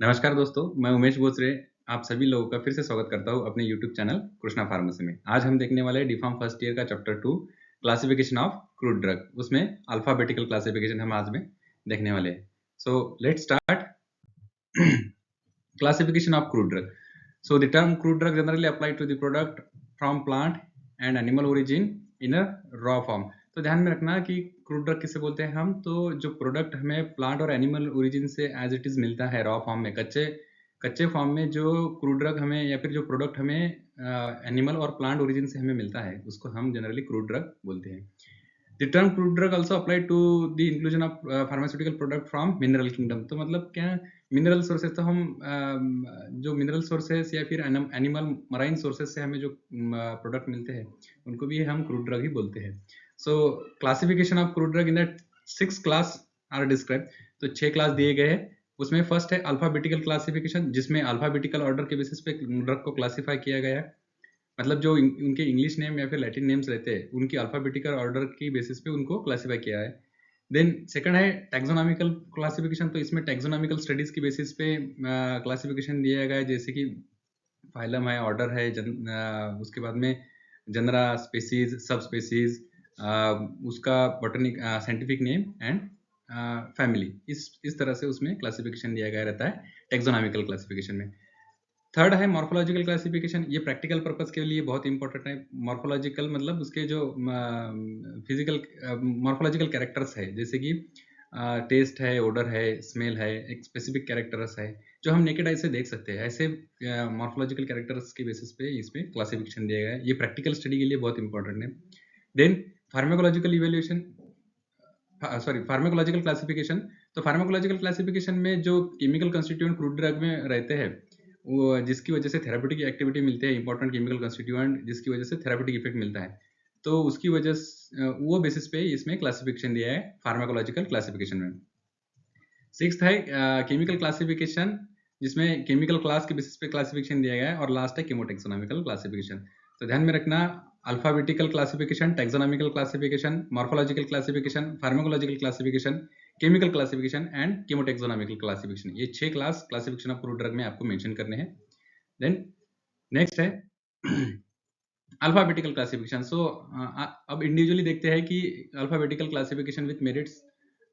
नमस्कार दोस्तों, मैं उमेश बोसरे आप सभी लोगों का फिर से स्वागत करता हूँ अपने यूट्यूब चैनल कृष्णा फार्मेसी में। आज हम देखने वाले हैं डीफार्म फर्स्ट ईयर का chapter 2 classification of crude drug. उसमें अल्फाबेटिकल क्लासिफिकेशन हम आज में देखने वाले हैं। So let's start. Classification of crude drug. So the term crude drug generally applied to the product from plant and animal origin in a raw form. तो ध्यान में रखना कि क्रूड ड्रग किसे बोलते हैं हम, तो जो प्रोडक्ट हमें प्लांट और एनिमल ओरिजिन से एज इट इज मिलता है रॉ फॉर्म में, कच्चे कच्चे फॉर्म में जो क्रूड ड्रग हमें या फिर जो प्रोडक्ट हमें एनिमल और प्लांट ओरिजिन से हमें मिलता है उसको हम जनरली क्रूड ड्रग बोलते हैं। The term crude drug also applied to the inclusion of pharmaceutical product from mineral kingdom। तो मतलब क्या, मिनरल सोर्सेज तो हम जो मिनरल सोर्सेज या फिर एनिमल मराइन सोर्सेज से हमें जो प्रोडक्ट मिलते हैं उनको भी हम क्रूड ड्रग ही बोलते हैं। So classification of crude drug in that 6 class are describe. तो 6 क्लास दिए गए हैं। उसमें फर्स्ट है अल्फाबेटिकल क्लासिफिकेशन, जिसमें अल्फाबेटिकल ऑर्डर के बेसिस पे ड्रग को क्लासिफाई किया गया है। मतलब जो उनके इंग्लिश नेम या फिर लैटिन नेम्स रहते हैं उनकी अल्फाबेटिकल ऑर्डर की बेसिस पे उनको क्लासिफाई किया है। देन सेकंड है टैक्सोनॉमिकल क्लासिफिकेशन। तो इसमें टैक्सोनॉमिकल स्टडीज की बेसिस पे क्लासिफिकेशन दिया गया है, जैसे कि फाइलम है, ऑर्डर है, उसके बाद में जनरा, स्पेसीज, सब स्पेसीज, उसका botanic scientific name and family. इस तरह से उसमें क्लासिफिकेशन दिया गया रहता है टैक्सोनॉमिकल क्लासिफिकेशन में। थर्ड है मॉर्फोलॉजिकल क्लासिफिकेशन। ये प्रैक्टिकल पर्पस के लिए बहुत इंपॉर्टेंट है। मॉर्फोलॉजिकल मतलब उसके जो फिजिकल मॉर्फोलॉजिकल कैरेक्टर्स है, जैसे कि टेस्ट है, ओडर है, स्मेल है, एक स्पेसिफिक कैरेक्टर्स है जो हम नेकेड आई से देख सकते हैं। ऐसे मॉर्फोलॉजिकल कैरेक्टर्स के बेसिस पे इसमें क्लासिफिकेशन दिया गया है। ये प्रैक्टिकल स्टडी के लिए बहुत इंपॉर्टेंट है। Then pharmacological evaluation, sorry pharmacological classification. तो फार्माकोलॉजिकल क्लासिफिकेशन में जो केमिकल कंस्टिट्यूएंट क्रूड ड्रग में रहते हैं वो जिसकी वजह से थेरापेटिक एक्टिविटी मिलती है, इंपॉर्टेंट केमिकल कंस्टिट्यूएंट जिसकी वजह से थेरापेटिक इफेक्ट मिलता है, तो उसकी वजह वो बेसिस पे इसमें क्लासिफिकेशन दिया है फार्माकोलॉजिकल क्लासिफिकेशन में। सिक्स्थ है केमिकल क्लासिफिकेशन, जिसमें केमिकल क्लास के बेसिस पे क्लासिफिकेशन दिया गया है। और लास्ट है केमोटेक्सोनॉमिकल क्लासिफिकेशन। तो ध्यान में रखना, alphabetical classification, taxonomical classification, morphological classification, pharmacological classification, chemical classification and chemotaxonomical classification. ये 6 class classification of crude drug में आपको मेंशन करने हैं। देन नेक्स्ट है अल्फाबेटिकल क्लासिफिकेशन। सो अब इंडिविजुअली देखते हैं कि अल्फाबेटिकल क्लासिफिकेशन विथ मेरिट्स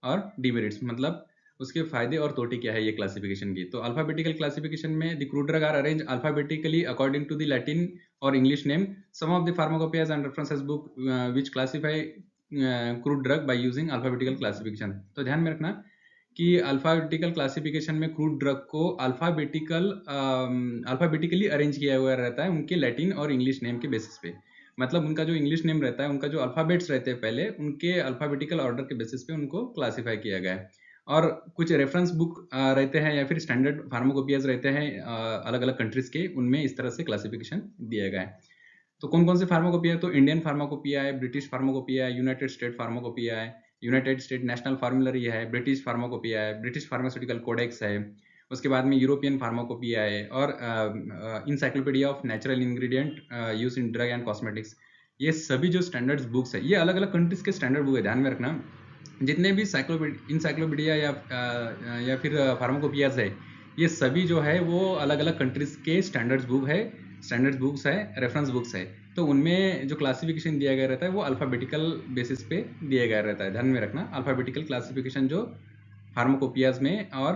और डिमेरिट्स, मतलब उसके फायदे और तोटे क्या है ये क्लासिफिकेशन की। तो अल्फाबेटिकल क्लासिफिकेशन में the crude drug are arrange alphabetically according to the Latin और English name. Some of the pharmacopoeias and references book which classify crude drug by using alphabetical classification. तो ध्यान में रखना कि अल्फाबेटिकल क्लासिफिकेशन में crude drug को alphabetically arrange किया हुआ रहता है उनके लैटिन और इंग्लिश नेम के बेसिस पे। मतलब उनका जो इंग्लिश नेम रहता है, उनका जो अल्फाबेट्स रहते हैं पहले, उनके अल्फाबेटिकल ऑर्डर के बेसिस पे उनको क्लासिफाई किया गया है। और कुछ रेफरेंस बुक रहते हैं या फिर स्टैंडर्ड फार्माकोपियाज रहते हैं अलग अलग कंट्रीज के, उनमें इस तरह से क्लासिफिकेशन दिया गया है। तो कौन कौन से फार्माकोपिया है? तो इंडियन फार्माकोपिया है, ब्रिटिश फार्माकोपिया है, यूनाइटेड स्टेट फार्माकोपिया है, यूनाइटेड स्टेट नेशनल फार्मुलरी है, ब्रिटिश फार्माकोपिया है, ब्रिटिश फार्मास्यूटिकल कोडेक्स है, उसके बाद में यूरोपियन फार्माकोपिया है, और encyclopedia of natural ingredient use in drug and cosmetics. ये सभी जो स्टैंडर्ड्स बुक्स है, ये अलग अलग कंट्रीज के स्टैंडर्ड बुक है। ध्यान में रखना, जितने भी इंसाइक्लोपीडिया या फिर फार्माकोपियाज है, ये सभी जो है वो अलग अलग कंट्रीज के स्टैंडर्ड्स बुक्स है, रेफरेंस बुक्स है। तो उनमें जो क्लासिफिकेशन दिया गया रहता है वो अल्फाबेटिकल बेसिस पे दिया गया रहता है। ध्यान में रखना, अल्फाबेटिकल क्लासिफिकेशन जो फार्माकोपियाज में और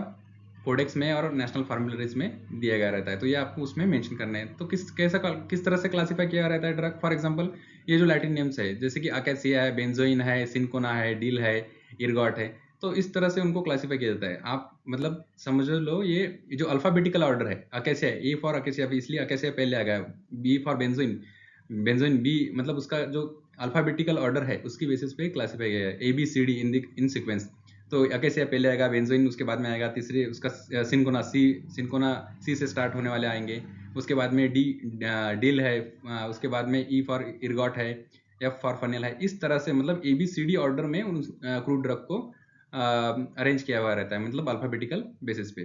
कोडेक्स में और नेशनल फार्मुलरीज में दिया गया रहता है, तो ये आपको उसमें मेंशन करना है। तो किस तरह से क्लासिफाई किया रहता है ड्रग? फॉर एग्जांपल, ये जो लैटिन नेम्स है जैसे कि अकेसिया है, बेंजोइन है, सिनकोना है, डील है, इरगॉट है, तो इस तरह से उनको क्लासिफाई किया जाता है। आप मतलब समझ लो, ये जो अल्फाबेटिकल ऑर्डर है, अकेसिया, ए फॉर अकेसिया, इसलिए अकेसिया पहले आ गया। B for benzoin, benzoin B, मतलब उसका जो अल्फाबेटिकल ऑर्डर है उसकी बेसिस पे क्लासिफाई किया है, A B C D in sequence. तो अकेसिया पहले आएगा, बेंजोइन उसके बाद में आएगा, तीसरे उसका सिनकोना सी से स्टार्ट होने वाले आएंगे। उसके बाद में डील है, उसके बाद में ई फॉर इरगॉट है, एफ फॉर फनेल है। इस तरह से मतलब A B C D order में उन क्रूड ड्रग को अरेंज किया हुआ रहता है, मतलब अल्फाबेटिकल बेसिस पे।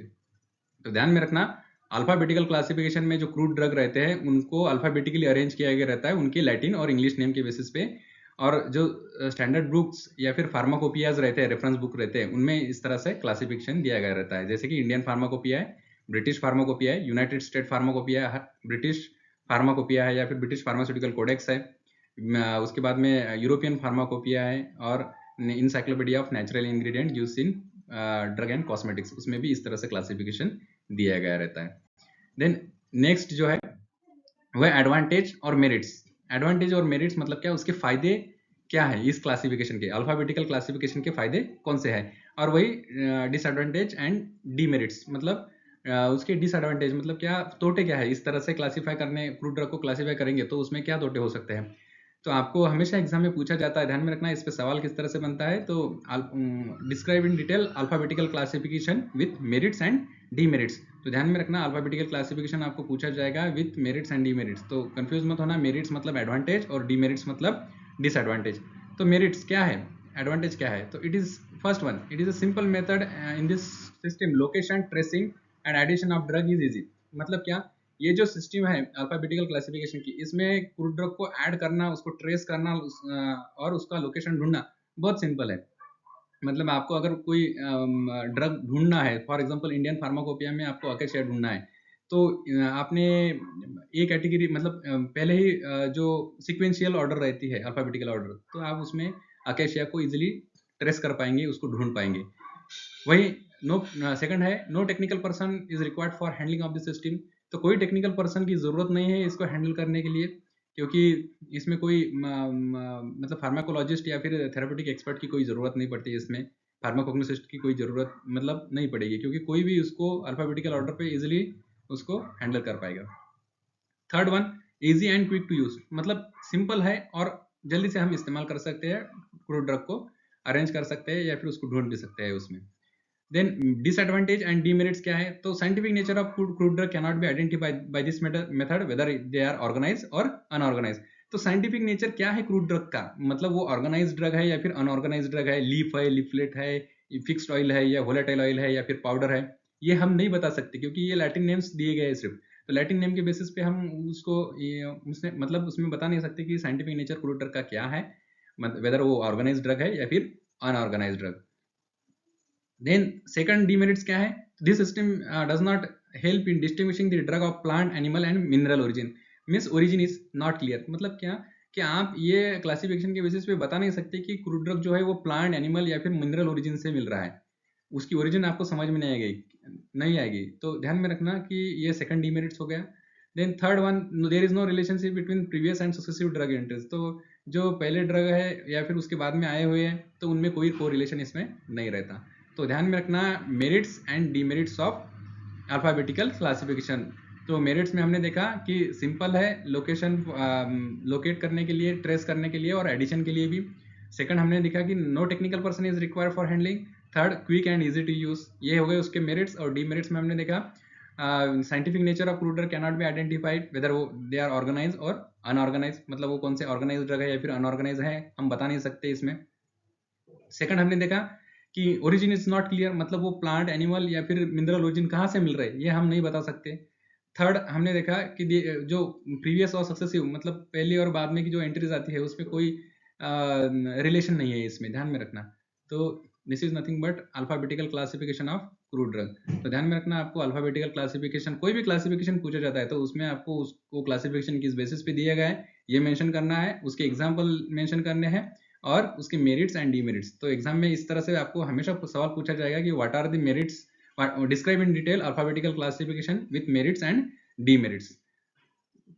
तो ध्यान में रखना, अल्फाबेटिकल क्लासिफिकेशन में जो क्रूड ड्रग रहते हैं उनको अल्फाबेटिकली अरेंज किया गया रहता है उनके लैटिन और इंग्लिश नेम के बेसिस पे। और जो स्टैंडर्ड बुक्स या फिर फार्माकोपियाज रहते हैं, रेफरेंस बुक रहते हैं, उनमें इस तरह से क्लासिफिकेशन दिया गया रहता है। जैसे कि इंडियन फार्माकोपिया है, ब्रिटिश फार्माकोपिया है, यूनाइटेड स्टेट फार्माकोपिया है, ब्रिटिश फार्माकोपिया है या फिर ब्रिटिश फार्मास्यूटिकल कोडेक्स है, उसके बाद में यूरोपियन फार्माकोपिया है, और encyclopedia of natural ingredient use in drug and cosmetics, उसमें भी इस तरह से क्लासिफिकेशन दिया गया रहता है। देन नेक्स्ट जो है वह एडवांटेज और मेरिट्स। एडवांटेज और मेरिट्स मतलब क्या, उसके फायदे क्या है इस क्लासिफिकेशन के, अल्फाबेटिकल क्लासिफिकेशन के फायदे कौन से हैं, और वही डिसएडवांटेज एंड डीमेरिट्स मतलब उसके डिसएडवांटेज मतलब क्या, तोटे क्या है इस तरह से क्लासिफाई करने, क्रूड ड्रग को क्लासिफाई करेंगे तो उसमें क्या तोटे हो सकते हैं। तो आपको हमेशा एग्जाम में पूछा जाता है, ध्यान में रखना इस पे सवाल किस तरह से बनता है। तो describe in detail alphabetical classification with merits and demerits. तो ध्यान में रखना अल्फाबेटिकल क्लासिफिकेशन आपको पूछा जाएगा विथ मेरिट्स एंड डीमेरिट्स। तो कंफ्यूज मत होना, मेरिट्स मतलब एडवांटेज और डीमेरिट्स मतलब डिसएडवांटेज। तो मेरिट्स क्या है, एडवांटेज क्या है, तो it is first one, it is a simple method in this system, location tracing and addition of drug is easy. मतलब क्या, ये जो सिस्टम है अल्फाबेटिकल क्लासिफिकेशन की, इसमें क्रूड ड्रग को ऐड करना, उसको ट्रेस करना और उसका लोकेशन ढूंढना बहुत सिंपल है। मतलब आपको अगर कोई ड्रग ढूंढना है, फॉर एग्जांपल इंडियन फार्माकोपिया में आपको अकेशिया ढूंढना है, तो आपने एक कैटेगरी मतलब पहले ही जो सीक्वेंशियल ऑर्डर रहती है अल्फाबेटिकल ऑर्डर, तो आप उसमें अकेशिया को इजीली ट्रेस कर पाएंगे, उसको ढूंढ पाएंगे। वही नो सेकंड है, no technical person is required for handling of the system. तो कोई टेक्निकल पर्सन की जरूरत नहीं है इसको हैंडल करने के लिए, क्योंकि इसमें कोई मतलब फार्माकोलॉजिस्ट या फिर थेरेपेटिक एक्सपर्ट की कोई ज़रूरत नहीं पड़ती है, इसमें फार्माकोग्नोसिस्ट की कोई ज़रूरत मतलब नहीं पड़ेगी, क्योंकि कोई भी उसको अल्फाबेटिकल ऑर्डर पे इजीली उसको हैंडल कर पाएगा। Third one, easy and quick to use, मतलब सिंपल है और जल्दी से हम इस्तेमाल कर सकते हैं, क्रूड ड्रग को अरेंज कर सकते हैं या फिर उसको ढूंढ भी सकते हैं उसमें। देन डिसएडवांटेज एंड डीमेरिट्स क्या है, तो scientific nature of crude drug can not be identified by this method whether they are organise और अनऑर्गेनाइज। तो साइंटिफिक नेचर क्या है क्रूड ड्रग का, मतलब वो ऑर्गेनाइज ड्रग है या फिर अनऑर्गेनाइज ड्रग है, लीफ है, लीफलेट है, फिक्स्ड ऑयल है या वोलेटाइल ऑयल है या फिर पाउडर है, ये हम नहीं बता सकते क्योंकि ये लैटिन नेम्स दिए गए हैं सिर्फ। तो लैटिन नेम के बेसिस पे हम उसको मतलब उसमें बता नहीं सकते कि साइंटिफिक नेचर क्रूड ड्रग का क्या है, वेदर वो ऑर्गेनाइज ड्रग है या फिर unorganise drug. Then second demerits क्या है, this system does not help in distinguishing the drug of plant, animal and mineral origin, means origin is not clear. मतलब क्या कि आप ये क्लासिफिकेशन के बेसिस पे बता नहीं सकते कि क्रूड ड्रग जो है वो प्लांट, एनिमल या फिर मिनरल ओरिजिन से मिल रहा है, उसकी ओरिजिन आपको समझ में नहीं आएगी। तो ध्यान में रखना कि ये सेकंड डिमेरिट्स हो गया। Then third one, there is no relationship between previous and successive drug entries. तो जो पहले ड्रग है या फिर उसके बाद में आए हुए हैं तो उनमें कोई कोरिलेशन इसमें नहीं रहता। तो ध्यान में रखना merits and demerits of alphabetical classification. तो मेरिट्स में हमने देखा कि सिंपल है, लोकेशन लोकेट करने के लिए, ट्रेस करने के लिए और एडिशन के लिए भी। सेकंड हमने देखा कि no technical person is required for handling. Third, quick and easy to use, ये हो गए उसके मेरिट्स। और डीमेरिट्स में हमने देखा scientific nature of crude drug can not be identified whether वो दे आर ऑर्गेनाइज और अनऑर्गेनाइज, मतलब वो कौन से ऑर्गेनाइज ड्रग है या फिर अनऑर्गेनाइज है हम बता नहीं सकते इसमें। सेकंड हमने देखा कि ओरिजिन इज नॉट क्लियर, मतलब वो प्लांट, एनिमल या फिर मिनरल ओरिजिन कहाँ से मिल रहे हैं ये हम नहीं बता सकते। थर्ड हमने देखा कि जो प्रीवियस और सक्सेसिव मतलब पहले और बाद में की जो एंट्रीज आती है उसमें कोई रिलेशन नहीं है, इसमें ध्यान में रखना। तो this is nothing but alphabetical classification of crude drug. तो ध्यान में रखना, आपको अल्फाबेटिकल क्लासिफिकेशन, कोई भी क्लासिफिकेशन पूछा जाता है तो उसमें आपको उसको क्लासिफिकेशन किस बेसिस पे दिया गया है ये मेंशन करना है, उसके एग्जाम्पल मेंशन करने हैं और उसके मेरिट्स एंड डीमेरिट्स। तो एग्जाम में इस तरह से आपको हमेशा सवाल पूछा जाएगा कि what are the merits, describe in detail alphabetical classification with merits and demerits.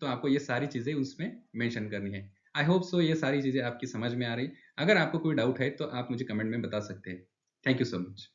तो आपको ये सारी चीजें उसमें मेंशन करनी है। आई होप सो ये सारी चीजें आपकी समझ में आ रही। अगर आपको कोई डाउट है तो आप मुझे कमेंट में बता सकते हैं। Thank you so much.